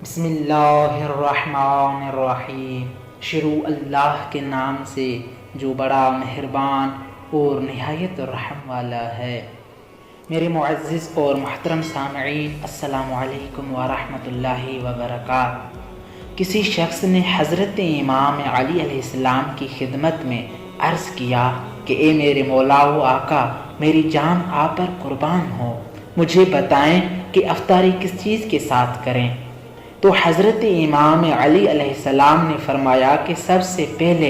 بسم اللہ الرحمن الرحیم۔ شروع اللہ کے نام سے جو بڑا مہربان اور نہایت رحم والا ہے۔ میرے معزز اور محترم سامعین، السلام علیکم ورحمۃ اللہ وبرکاتہ۔ کسی شخص نے حضرت امام علیہ السلام کی خدمت میں عرض کیا کہ اے میرے مولا و آقا، میری جان آپ پر قربان ہو، مجھے بتائیں کہ افطاری کس چیز کے ساتھ کریں؟ تو حضرت امام علیہ السلام نے فرمایا کہ سب سے پہلے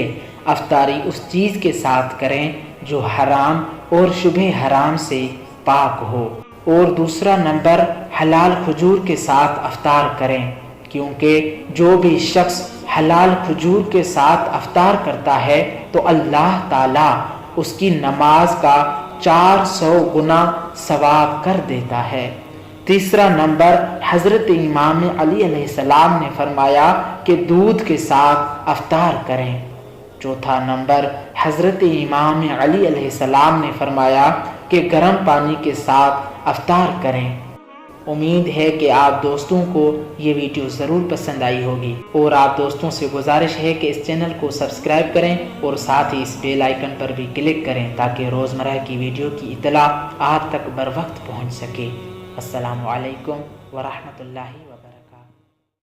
افطاری اس چیز کے ساتھ کریں جو حرام اور شبہ حرام سے پاک ہو، اور دوسرا نمبر حلال کھجور کے ساتھ افطار کریں، کیونکہ جو بھی شخص حلال کھجور کے ساتھ افطار کرتا ہے تو اللہ تعالیٰ اس کی نماز کا 400 گنا ثواب کر دیتا ہے۔ تیسرا نمبر حضرت امام علیہ السلام نے فرمایا کہ دودھ کے ساتھ افطار کریں۔ چوتھا نمبر حضرت امام علیہ السلام نے فرمایا کہ گرم پانی کے ساتھ افطار کریں۔ امید ہے کہ آپ دوستوں کو یہ ویڈیو ضرور پسند آئی ہوگی، اور آپ دوستوں سے گزارش ہے کہ اس چینل کو سبسکرائب کریں اور ساتھ ہی اس بیل آئیکن پر بھی کلک کریں تاکہ روزمرہ کی ویڈیو کی اطلاع آپ تک بر وقت پہنچ سکے۔ السلام علیکم ورحمۃ اللہ وبرکاتہ۔